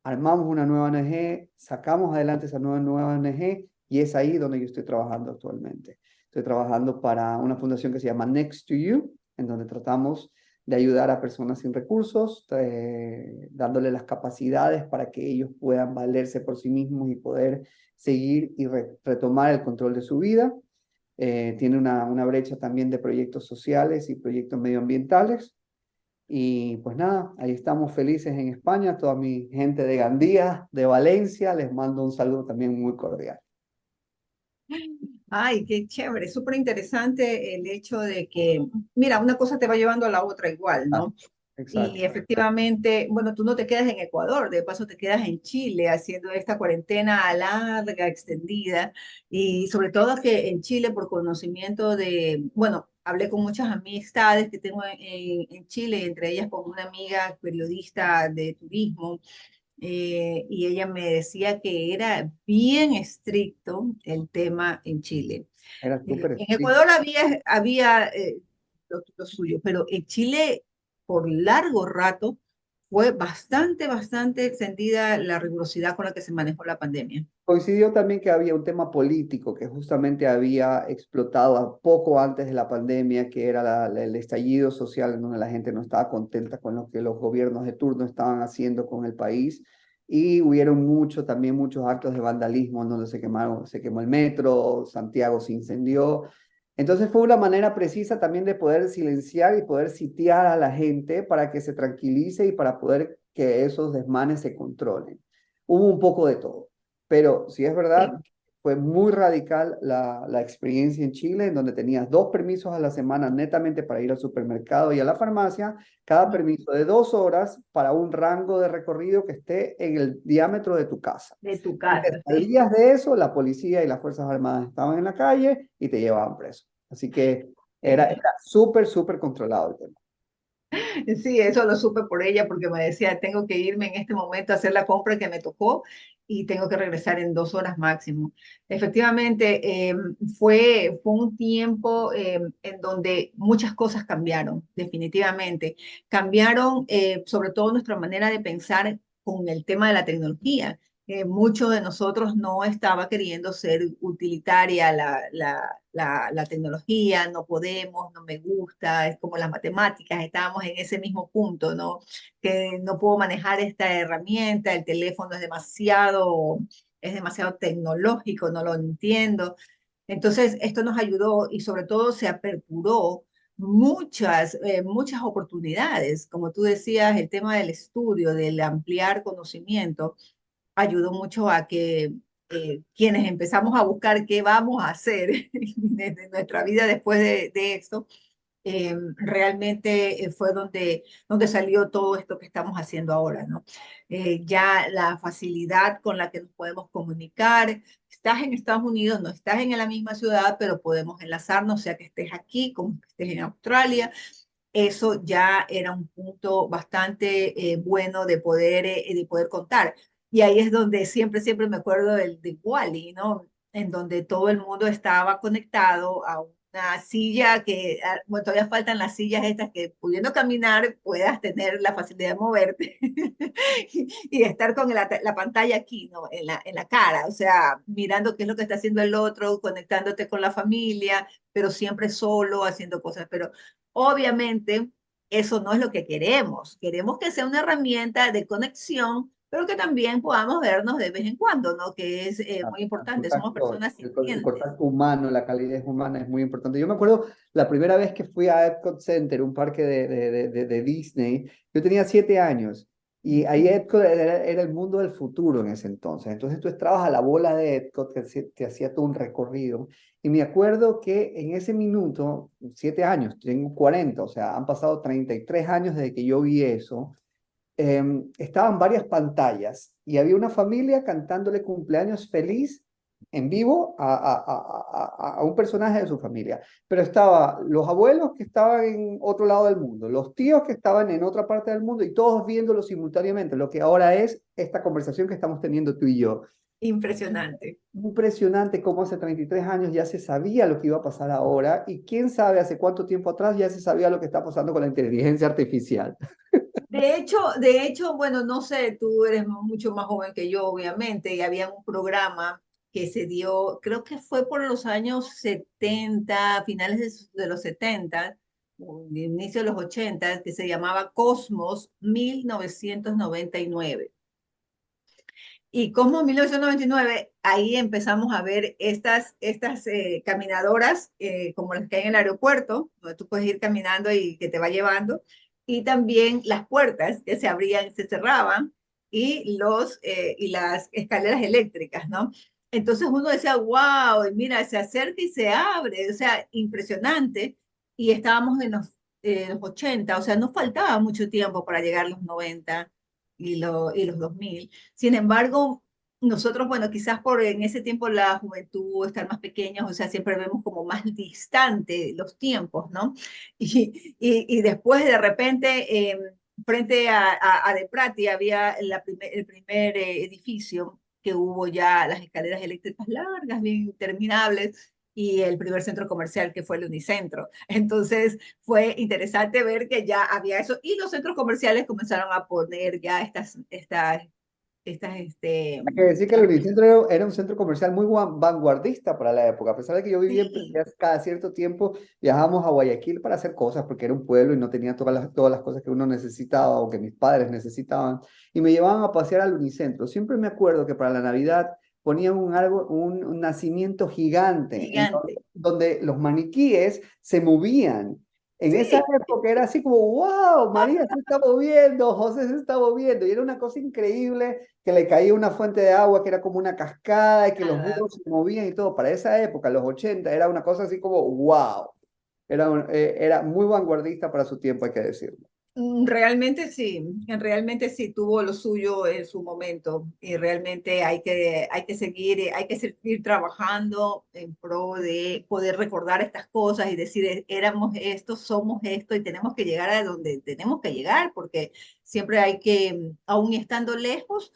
Armamos una nueva ONG, sacamos adelante esa nueva ONG y es ahí donde yo estoy trabajando actualmente. Estoy trabajando para una fundación que se llama Next to You, en donde tratamos de ayudar a personas sin recursos, dándole las capacidades para que ellos puedan valerse por sí mismos y poder seguir y retomar el control de su vida. Tiene una brecha también de proyectos sociales y proyectos medioambientales. Y pues nada, ahí estamos felices en España. Toda mi gente de Gandía, de Valencia, les mando un saludo también muy cordial. Ay, qué chévere, súper interesante el hecho de que, mira, una cosa te va llevando a la otra igual, Ah, ¿no? exacto. Y efectivamente, bueno, tú no te quedas en Ecuador, de paso te quedas en Chile haciendo esta cuarentena larga, extendida, y sobre todo que en Chile, por conocimiento de, bueno, hablé con muchas amistades que tengo en Chile, entre ellas con una amiga periodista de turismo, y ella me decía que era bien estricto el tema en Chile. Era súper En estricto. Ecuador había lo suyo, pero en Chile por largo rato fue bastante extendida la rigurosidad con la que se manejó la pandemia. Coincidió también que había un tema político que justamente había explotado a poco antes de la pandemia, que era el estallido social en donde la gente no estaba contenta con lo que los gobiernos de turno estaban haciendo con el país. Y hubieron también muchos actos de vandalismo en donde se quemó el metro, Santiago se incendió. Entonces fue una manera precisa también de poder silenciar y poder sitiar a la gente para que se tranquilice y para poder que esos desmanes se controlen. Hubo un poco de todo. Pero si es verdad, Sí. fue muy radical la experiencia en Chile, en donde tenías 2 permisos a la semana netamente para ir al supermercado y a la farmacia, cada permiso de 2 horas para un rango de recorrido que esté en el diámetro de tu casa. De tu Si te casa, sí. salías de eso, la policía y las Fuerzas Armadas estaban en la calle y te llevaban preso. Así que era súper controlado el tema. Sí, eso lo supe por ella porque me decía, tengo que irme en este momento a hacer la compra que me tocó y tengo que regresar en 2 horas máximo. Efectivamente, fue un tiempo en donde muchas cosas cambiaron, definitivamente. Cambiaron sobre todo nuestra manera de pensar con el tema de la tecnología. Muchos de nosotros no estaba queriendo ser utilitaria la tecnología, no podemos, no me gusta, es como las matemáticas, estábamos en ese mismo punto, ¿no? Que no puedo manejar esta herramienta, el teléfono es demasiado tecnológico, no lo entiendo. Entonces, esto nos ayudó y sobre todo se aperturó muchas oportunidades. Como tú decías, el tema del estudio, del ampliar conocimiento ayudó mucho a que quienes empezamos a buscar qué vamos a hacer desde nuestra vida después de esto, realmente fue donde salió todo esto que estamos haciendo ahora, ¿no? Ya la facilidad con la que nos podemos comunicar, estás en Estados Unidos, no estás en la misma ciudad, pero podemos enlazarnos, sea que estés aquí como que estés en Australia. Eso ya era un punto bastante bueno de poder contar. Y ahí es donde siempre me acuerdo de Wall-E, ¿no? En donde todo el mundo estaba conectado a una silla bueno, todavía faltan las sillas estas que pudiendo caminar puedas tener la facilidad de moverte y estar con la pantalla aquí, ¿no? En la cara, o sea, mirando qué es lo que está haciendo el otro, conectándote con la familia, pero siempre solo, haciendo cosas. Pero obviamente, eso no es lo que queremos. Queremos que sea una herramienta de conexión, pero que también podamos vernos de vez en cuando, ¿no? Que es muy El importante. Somos contacto, personas el sintientes. contacto humano, la calidez humana es muy importante. Yo me acuerdo la primera vez que fui a Epcot Center, un parque de Disney, yo tenía 7 años y ahí Epcot era el mundo del futuro en ese entonces. Entonces tú estabas a la bola de Epcot que hacía todo un recorrido y me acuerdo que en ese minuto, 7 años, tengo 40, o sea, han pasado 33 años desde que yo vi eso. Estaban varias pantallas y había una familia cantándole cumpleaños feliz en vivo a un personaje de su familia. Pero estaba los abuelos que estaban en otro lado del mundo, los tíos que estaban en otra parte del mundo y todos viéndolo simultáneamente, lo que ahora es esta conversación que estamos teniendo tú y yo. Impresionante. Impresionante cómo hace 33 años ya se sabía lo que iba a pasar ahora y quién sabe hace cuánto tiempo atrás ya se sabía lo que está pasando con la inteligencia artificial. De hecho, bueno, no sé, tú eres mucho más joven que yo, obviamente, y había un programa que se dio, creo que fue por los años 70, finales de los 70, inicio de los 80, que se llamaba Cosmos 1999. Y como en 1999, ahí empezamos a ver estas caminadoras como las que hay en el aeropuerto, donde tú puedes ir caminando y que te va llevando, y también las puertas que se abrían y se cerraban, y las escaleras eléctricas, ¿no? Entonces uno decía, wow, mira, se acerca y se abre, o sea, impresionante. Y estábamos en los 80, o sea, no faltaba mucho tiempo para llegar a los 90 y los 2000. Sin embargo, nosotros, bueno, quizás por en ese tiempo la juventud, estar más pequeños, o sea, siempre vemos como más distante los tiempos, ¿no? Y después de repente, frente a De Prati había el primer edificio que hubo ya las escaleras eléctricas largas, bien interminables, y el primer centro comercial que fue el Unicentro. Entonces fue interesante ver que ya había eso y los centros comerciales comenzaron a poner ya estas, Hay que decir que el Unicentro era un centro comercial muy vanguardista para la época. A pesar de que yo vivía en sí, Pereira, cada cierto tiempo viajábamos a Guayaquil para hacer cosas, porque era un pueblo y no tenía todas las cosas que uno necesitaba o que mis padres necesitaban. Y me llevaban a pasear al Unicentro. Siempre me acuerdo que para la Navidad ponían un árbol, un nacimiento gigante, gigante. donde los maniquíes se movían. En esa Sí, época era así como, wow, María se está moviendo, José se está moviendo, y era una cosa increíble que le caía una fuente de agua que era como una cascada y que los nada. burros se movían y todo. Para esa época, los 80 era una cosa así como, wow, era muy vanguardista para su tiempo, hay que decirlo. Realmente sí tuvo lo suyo en su momento y realmente hay que seguir trabajando en pro de poder recordar estas cosas y decir, éramos esto, somos esto y tenemos que llegar a donde tenemos que llegar porque siempre hay que, aún estando lejos,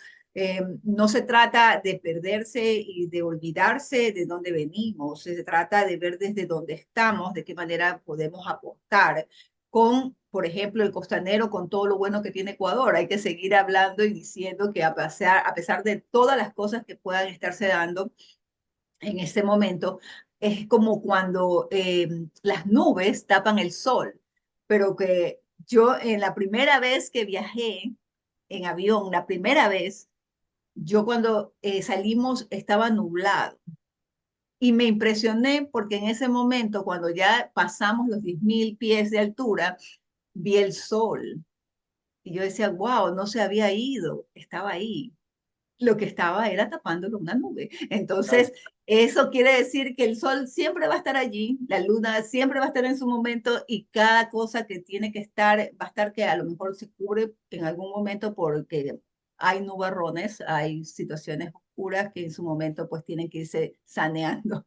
no se trata de perderse y de olvidarse de dónde venimos, se trata de ver desde dónde estamos, de qué manera podemos aportar con, por ejemplo, el costanero, con todo lo bueno que tiene Ecuador. Hay que seguir hablando y diciendo que a pesar de todas las cosas que puedan estarse dando en este momento, es como cuando las nubes tapan el sol, pero que yo en la primera vez que viajé en avión, la primera vez, yo cuando salimos estaba nublado. Y me impresioné porque en ese momento, cuando ya pasamos los 10.000 pies de altura, vi el sol y yo decía, wow, no se había ido, estaba ahí. Lo que estaba era tapándolo una nube. Entonces, eso quiere decir que el sol siempre va a estar allí, la luna siempre va a estar en su momento y cada cosa que tiene que estar, va a estar que a lo mejor se cubre en algún momento porque hay nubarrones, hay situaciones oscuras que en su momento pues tienen que irse saneando.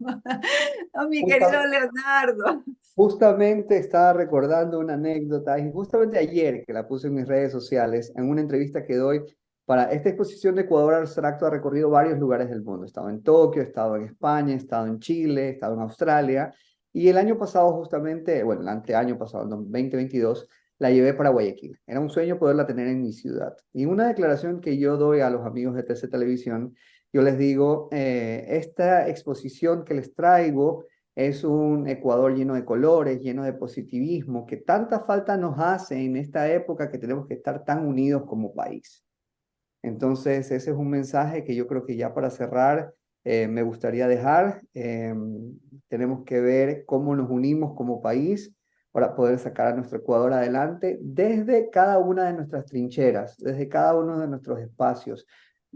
Oh, mi querido Justa- Leonardo. Justamente estaba recordando una anécdota y justamente ayer que la puse en mis redes sociales, en una entrevista que doy para esta exposición de Ecuador Abstracto, ha recorrido varios lugares del mundo. He estado en Tokio, he estado en España, he estado en Chile, he estado en Australia y el año pasado justamente, bueno, el anteaño pasado, en 2022, la llevé para Guayaquil. Era un sueño poderla tener en mi ciudad. Y una declaración que yo doy a los amigos de TC Televisión, yo les digo, esta exposición que les traigo es un Ecuador lleno de colores, lleno de positivismo, que tanta falta nos hace en esta época que tenemos que estar tan unidos como país. Entonces, ese es un mensaje que yo creo que ya para cerrar me gustaría dejar. Tenemos que ver cómo nos unimos como país para poder sacar a nuestro Ecuador adelante desde cada una de nuestras trincheras, desde cada uno de nuestros espacios.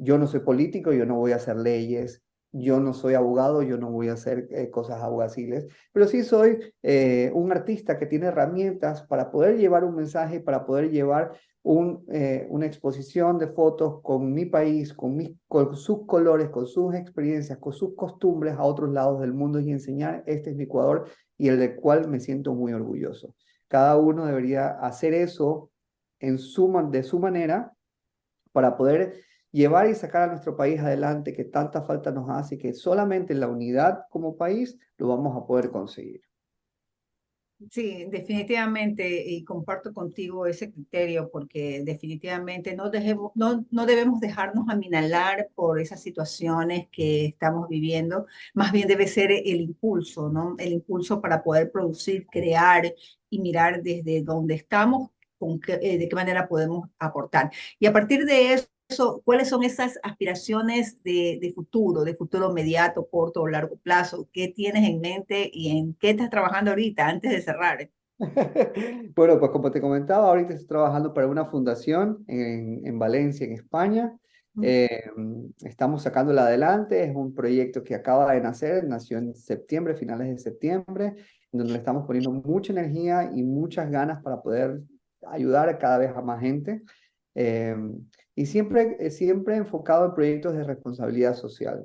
Yo no soy político, yo no voy a hacer leyes, yo no soy abogado, yo no voy a hacer cosas aguaciles, pero sí soy un artista que tiene herramientas para poder llevar un mensaje, para poder llevar una exposición de fotos con mi país, con sus colores, con sus experiencias, con sus costumbres a otros lados del mundo y enseñar, este es mi Ecuador y el del cual me siento muy orgulloso. Cada uno debería hacer eso de su manera para poder llevar y sacar a nuestro país adelante, que tanta falta nos hace y que solamente en la unidad como país lo vamos a poder conseguir. Sí, definitivamente, y comparto contigo ese criterio, porque definitivamente no debemos dejarnos aminalar por esas situaciones que estamos viviendo, más bien debe ser el impulso, ¿no? El impulso para poder producir, crear y mirar desde donde estamos, de qué manera podemos aportar. Y a partir de eso, ¿cuáles son esas aspiraciones de futuro mediato, corto o largo plazo? ¿Qué tienes en mente y en qué estás trabajando ahorita antes de cerrar? Bueno, pues como te comentaba, ahorita estoy trabajando para una fundación en Valencia, en España. Estamos sacándola adelante, es un proyecto que acaba de nacer, nació en septiembre, finales de septiembre, en donde le estamos poniendo mucha energía y muchas ganas para poder ayudar a cada vez a más gente. Eh, y siempre enfocado en proyectos de responsabilidad social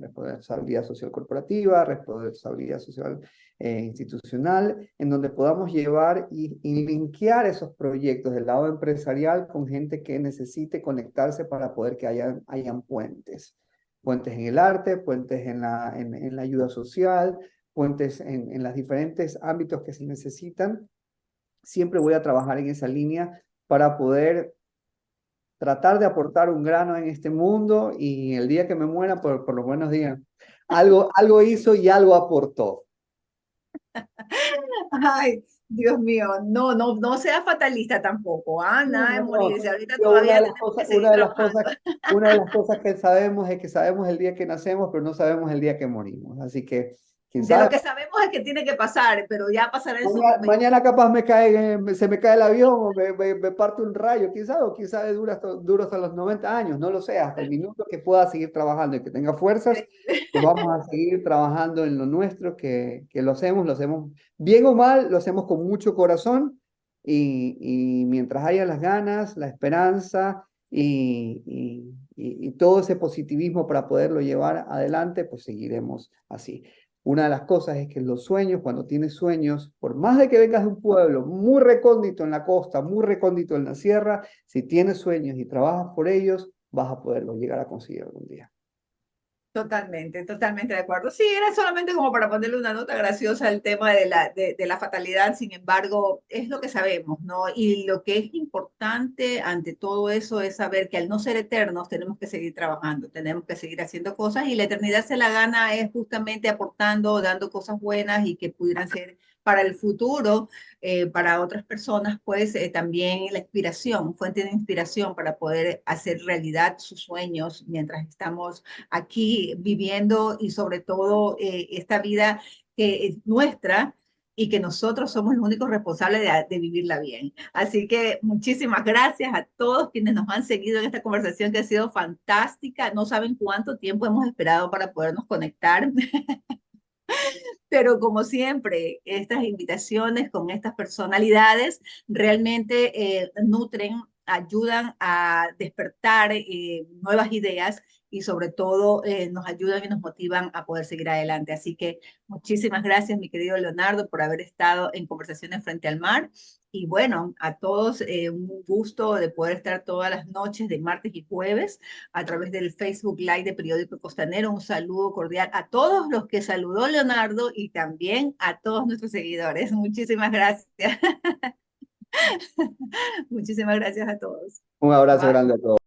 corporativa, responsabilidad social institucional, en donde podamos llevar y linkear esos proyectos del lado empresarial con gente que necesite conectarse para poder que hayan puentes. Puentes en el arte, puentes en la ayuda social, puentes en los diferentes ámbitos que se necesitan. Siempre voy a trabajar en esa línea para poder tratar de aportar un grano en este mundo y el día que me muera, por los buenos días, algo hizo y algo aportó. Ay, Dios mío, no sea fatalista tampoco, ¿ah? No, Nada de no, no. morirse, ahorita Yo una de todavía las tenemos cosas, que seguir trabajando. una de las cosas que sabemos es que sabemos el día que nacemos, pero no sabemos el día que morimos. Así que, quién De lo sabe, que sabemos es que tiene que pasar, pero ya pasará en su momento. mañana capaz se me cae el avión o me parte un rayo, quién sabe, o quién sabe dura hasta los 90 años, no lo sé, hasta el minuto que pueda seguir trabajando y que tenga fuerzas, pues vamos a seguir trabajando en lo nuestro, que lo hacemos bien o mal, lo hacemos con mucho corazón y mientras haya las ganas, la esperanza y todo ese positivismo para poderlo llevar adelante, pues seguiremos así. Una de las cosas es que los sueños, cuando tienes sueños, por más de que vengas de un pueblo muy recóndito en la costa, muy recóndito en la sierra, si tienes sueños y trabajas por ellos, vas a poderlos llegar a conseguir algún día. Totalmente, totalmente de acuerdo. Sí, era solamente como para ponerle una nota graciosa al tema de la fatalidad, sin embargo, es lo que sabemos, ¿no? Y lo que es importante ante todo eso es saber que al no ser eternos tenemos que seguir trabajando, tenemos que seguir haciendo cosas y la eternidad se la gana es justamente aportando, dando cosas buenas y que pudieran ser para el futuro, para otras personas, pues también la inspiración, fuente de inspiración para poder hacer realidad sus sueños mientras estamos aquí viviendo y sobre todo esta vida que es nuestra y que nosotros somos los únicos responsables de vivirla bien. Así que muchísimas gracias a todos quienes nos han seguido en esta conversación que ha sido fantástica. No saben cuánto tiempo hemos esperado para podernos conectar, pero como siempre, estas invitaciones con estas personalidades realmente nutren, ayudan a despertar nuevas ideas y sobre todo nos ayudan y nos motivan a poder seguir adelante. Así que muchísimas gracias, mi querido Leonardo, por haber estado en Conversaciones Frente al Mar. Y bueno, a todos un gusto de poder estar todas las noches de martes y jueves a través del Facebook Live de Periódico Costanero. Un saludo cordial a todos los que saludó Leonardo y también a todos nuestros seguidores. Muchísimas gracias. Muchísimas gracias a todos. Un abrazo Bye. grande a todos.